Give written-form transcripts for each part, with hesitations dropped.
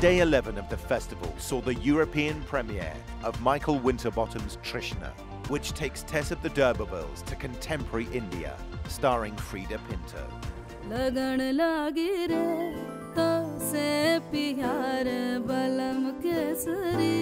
Day 11 of the festival saw the European premiere of Michael Winterbottom's Trishna, which takes Tess of the D'Urbervilles to contemporary India, starring Frida Pinto. लगन लागी रे तो से प्यार बलम केसरी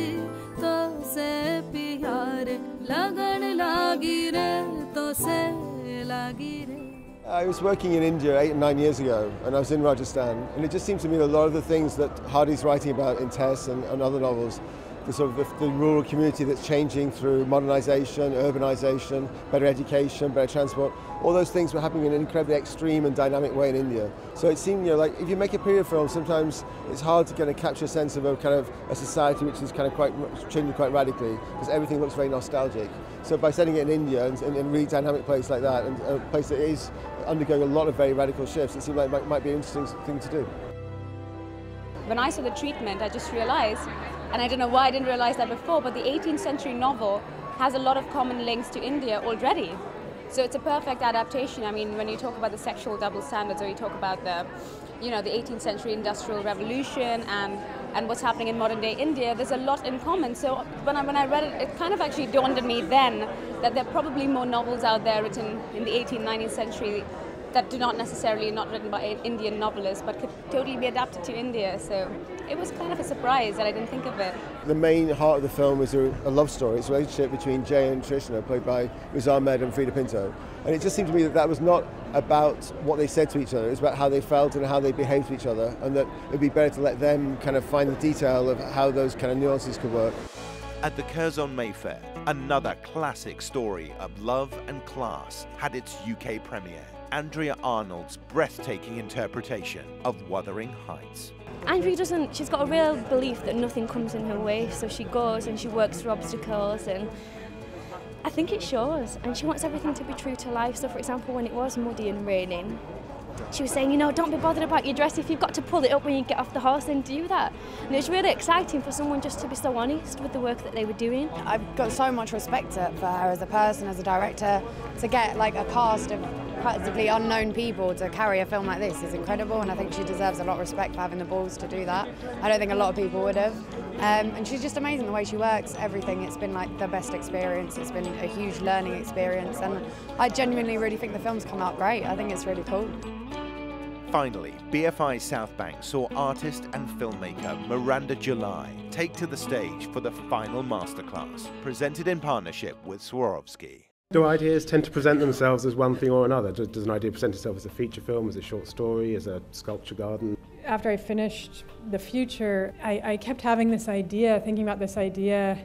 तो से प्यार लगन लागी रे तो से लागी रे. I was working in India 8 and 9 years ago, and I was in Rajasthan, and it just seems to me that a lot of the things that Hardy's writing about in Tess and other novels, the sort of the rural community that's changing through modernisation, urbanisation, better education, better transport, all those things were happening in an incredibly extreme and dynamic way in India. So it seemed, like if you make a period film, sometimes it's hard to kind of capture a sense of a society which is kind of changing quite radically, because everything looks very nostalgic. So by setting it in India and a really dynamic place like that, and a place that is undergoing a lot of very radical shifts, it seemed like it might be an interesting thing to do. When I saw the treatment, I just realised, and I don't know why I didn't realise that before, but the 18th century novel has a lot of common links to India already. So it's a perfect adaptation. I mean, when you talk about the sexual double standards, or you talk about the 18th century industrial revolution and what's happening in modern day India, there's a lot in common. So when I read it, it kind of actually dawned on me then that there are probably more novels out there written in the 18th, 19th century that do not necessarily not written by Indian novelists, but could totally be adapted to India. So it was kind of a surprise that I didn't think of it. The main heart of the film is a love story. It's a relationship between Jay and Trishna, played by Riz Ahmed and Frida Pinto. And it just seemed to me that that was not about what they said to each other, it was about how they felt and how they behaved to each other, and that it would be better to let them kind of find the detail of how those kind of nuances could work. At the Curzon Mayfair, another classic story of love and class had its UK premiere. Andrea Arnold's breathtaking interpretation of Wuthering Heights. Andrea she's got a real belief that nothing comes in her way, so she goes and she works through obstacles, and I think it shows, and she wants everything to be true to life. So for example, when it was muddy and raining, she was saying, don't be bothered about your dress. If you've got to pull it up when you get off the horse, then do that. And it's really exciting for someone just to be so honest with the work that they were doing. I've got so much respect for her as a person, as a director. To get like a cast of practically unknown people to carry a film like this is incredible, and I think she deserves a lot of respect for having the balls to do that. I don't think a lot of people would have. And she's just amazing the way she works, everything. It's been like the best experience. It's been a huge learning experience, and I genuinely really think the film's come out great. I think it's really cool. Finally, BFI South Bank saw artist and filmmaker Miranda July take to the stage for the final masterclass, presented in partnership with Swarovski. Do ideas tend to present themselves as one thing or another? Does an idea present itself as a feature film, as a short story, as a sculpture garden? After I finished The Future, I kept having this idea, thinking about this idea,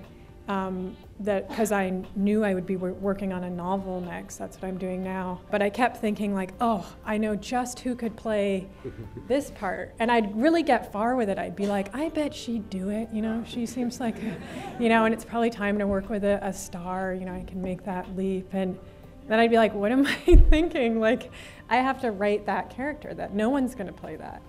that because I knew I would be working on a novel next, that's what I'm doing now. But I kept thinking like, oh, I know just who could play this part. And I'd really get far with it. I'd be like, I bet she'd do it, she seems like, and it's probably time to work with a star, I can make that leap. And then I'd be like, what am I thinking? Like, I have to write that character, that no one's gonna play that.